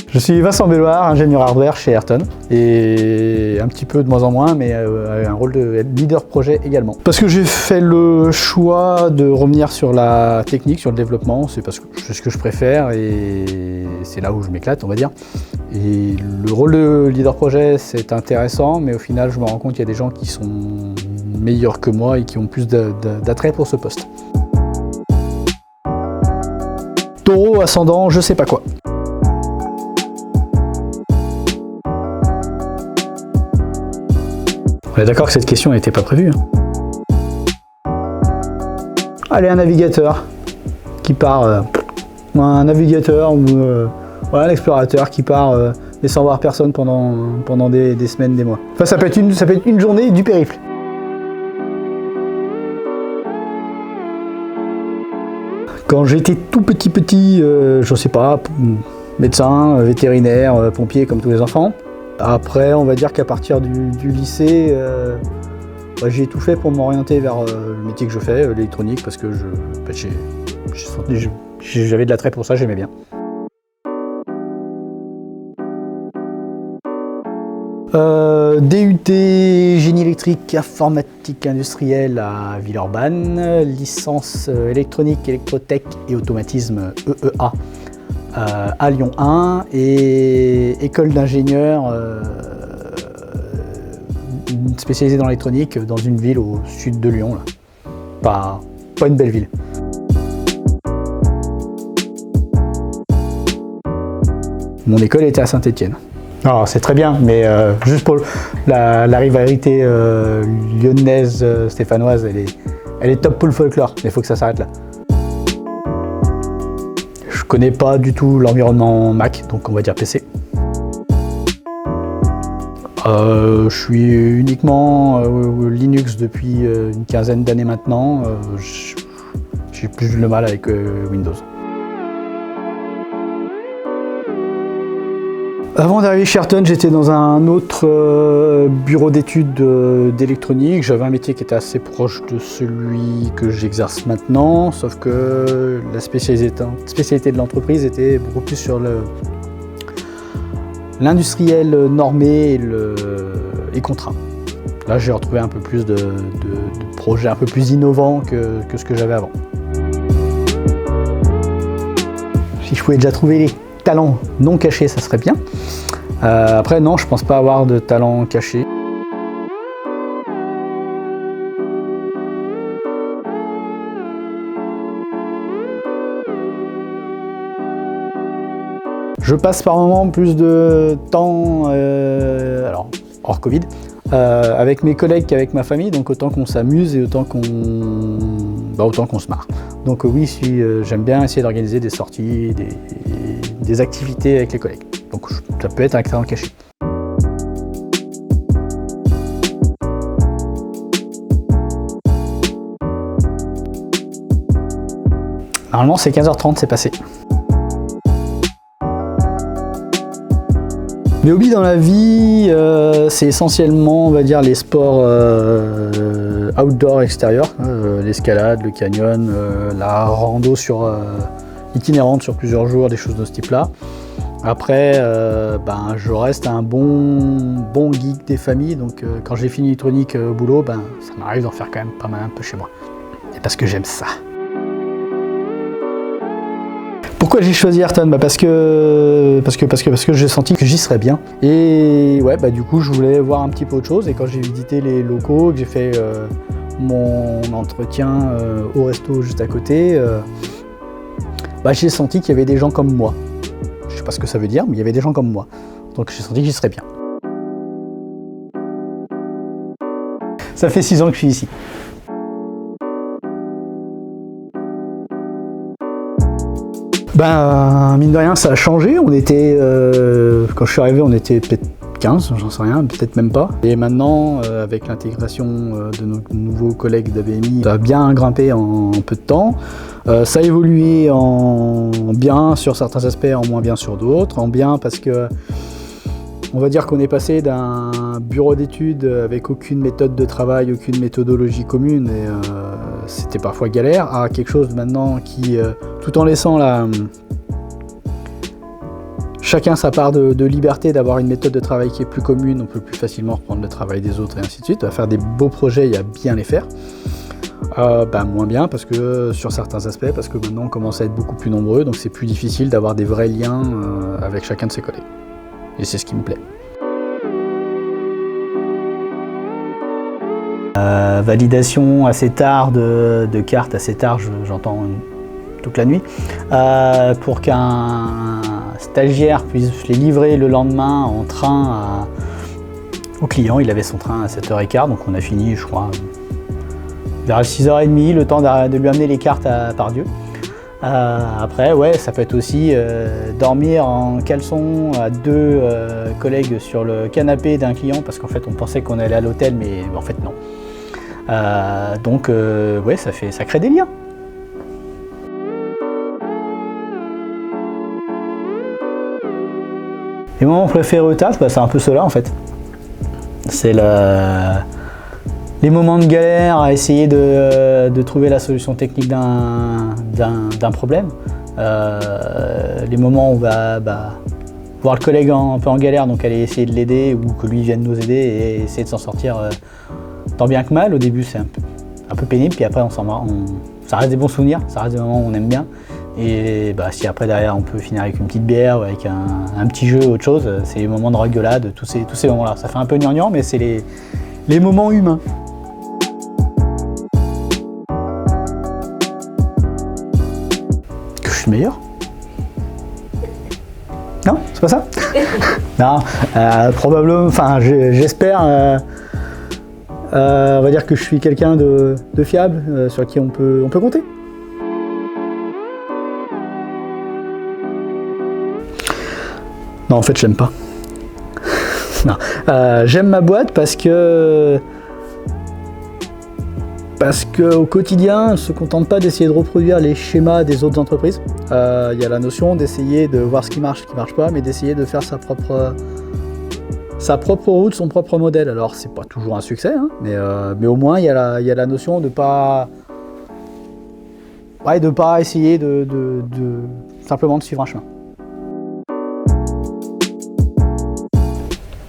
Je suis Vincent Belloir, ingénieur hardware chez Ayrton et un petit peu de moins en moins, mais un rôle de leader projet également. Parce que j'ai fait le choix de revenir sur la technique, sur le développement, c'est parce que c'est ce que je préfère et c'est là où je m'éclate, on va dire. Et le rôle de leader projet, c'est intéressant, mais au final, je me rends compte qu'il y a des gens qui sont meilleurs que moi et qui ont plus d'attrait pour ce poste. Taureau, ascendant, je sais pas quoi. On est d'accord que cette question n'était pas prévue. Allez, un navigateur qui part, un navigateur ou un explorateur qui part et sans voir personne pendant des semaines, des mois. Enfin, ça peut être une journée du périple. Quand j'étais tout petit, je sais pas, médecin, vétérinaire, pompier comme tous les enfants. Après, on va dire qu'à partir du lycée, j'ai tout fait pour m'orienter vers le métier que je fais, l'électronique, parce que j'avais de l'attrait pour ça, j'aimais bien. DUT génie électrique informatique industrielle à Villeurbanne, licence électronique, électrotech et automatisme EEA à Lyon 1 et école d'ingénieur spécialisée dans l'électronique dans une ville au sud de Lyon, là. Pas une belle ville. Mon école était à Saint-Étienne. Alors c'est très bien, mais juste pour la rivalité lyonnaise stéphanoise, elle est top pour le folklore, mais il faut que ça s'arrête là. Je connais pas du tout l'environnement Mac, donc on va dire PC. Je suis uniquement Linux depuis une quinzaine d'années maintenant. J'ai plus le mal avec Windows. Avant d'arriver chez Ayrton, j'étais dans un autre bureau d'études d'électronique. J'avais un métier qui était assez proche de celui que j'exerce maintenant, sauf que la spécialité de l'entreprise était beaucoup plus sur l'industriel normé et contraint. Là, j'ai retrouvé un peu plus de projets un peu plus innovants que ce que j'avais avant. Si je pouvais déjà trouver les talents non cachés, ça serait bien. Après, non, je pense pas avoir de talent caché. Je passe par moments plus de temps, alors hors Covid, avec mes collègues qu'avec ma famille, donc autant qu'on s'amuse et autant qu'on se marre. Donc oui, j'aime bien essayer d'organiser des sorties, des activités avec les collègues. Donc ça peut être un talent caché. Normalement c'est 15h30, c'est passé. Mes hobbies dans la vie, c'est essentiellement, on va dire, les sports outdoor extérieurs, l'escalade, le canyon, la rando itinérante sur plusieurs jours, des choses de ce type-là. Après, je reste un bon geek des familles, donc quand j'ai fini l'électronique au boulot, ça m'arrive d'en faire quand même pas mal un peu chez moi. Et parce que j'aime ça. Pourquoi j'ai choisi Ayrton ? Parce que j'ai senti que j'y serais bien. Et du coup, je voulais voir un petit peu autre chose. Et quand j'ai visité les locaux, que j'ai fait mon entretien au resto juste à côté, j'ai senti qu'il y avait des gens comme moi. Je sais pas ce que ça veut dire, mais il y avait des gens comme moi. Donc j'ai senti que j'y serais bien. Ça fait 6 ans que je suis ici. Mine de rien, ça a changé. On était, quand je suis arrivé, on était peut-être 15, j'en sais rien, peut-être même pas. Et maintenant, avec l'intégration de nos nouveaux collègues d'ABMI, ça a bien grimpé en peu de temps. Ça a évolué en bien sur certains aspects, en moins bien sur d'autres. En bien parce que on va dire qu'on est passé d'un bureau d'études avec aucune méthode de travail, aucune méthodologie commune, et c'était parfois galère, à quelque chose maintenant qui, tout en laissant chacun sa part de liberté, d'avoir une méthode de travail qui est plus commune, on peut plus facilement reprendre le travail des autres et ainsi de suite. À faire des beaux projets, il y a bien les faire. Moins bien parce que sur certains aspects, parce que maintenant on commence à être beaucoup plus nombreux, donc c'est plus difficile d'avoir des vrais liens avec chacun de ses collègues. Et c'est ce qui me plaît. Validation assez tard de cartes, assez tard, j'entends toute la nuit, pour qu'un stagiaire puisse les livrer le lendemain en train au client. Il avait son train à 7h15, donc on a fini, je crois, vers 6h30, le temps de lui amener les cartes à Pardieu. Après, ouais, ça peut être aussi dormir en caleçon à 2 collègues sur le canapé d'un client, parce qu'en fait on pensait qu'on allait à l'hôtel, mais en fait non. Donc ouais, ça crée des liens. Les moments préférés au taf, c'est un peu ceux-là en fait. C'est les moments de galère à essayer de trouver la solution technique d'un problème. Les moments où on va voir le collègue un peu en galère, donc aller essayer de l'aider ou que lui vienne nous aider et essayer de s'en sortir tant bien que mal. Au début c'est un peu pénible, puis après ça reste des bons souvenirs, ça reste des moments où on aime bien. Et si après derrière on peut finir avec une petite bière ou avec un petit jeu ou autre chose, c'est les moments de rigolade, tous ces moments-là. Ça fait un peu gnangnan, mais c'est les moments humains. Que je suis meilleur? Non, c'est pas ça? Non, probablement, enfin j'espère, on va dire que je suis quelqu'un de fiable, sur qui on peut compter. Non, en fait, j'aime pas. Non. J'aime ma boîte parce que au quotidien, on ne se contente pas d'essayer de reproduire les schémas des autres entreprises. Il y a la notion d'essayer de voir ce qui marche pas, mais d'essayer de faire sa propre route, son propre modèle. Alors, c'est pas toujours un succès, hein, mais au moins, il y a la notion de pas essayer simplement de suivre un chemin.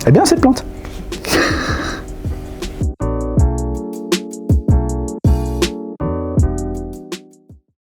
Eh bien, cette plante.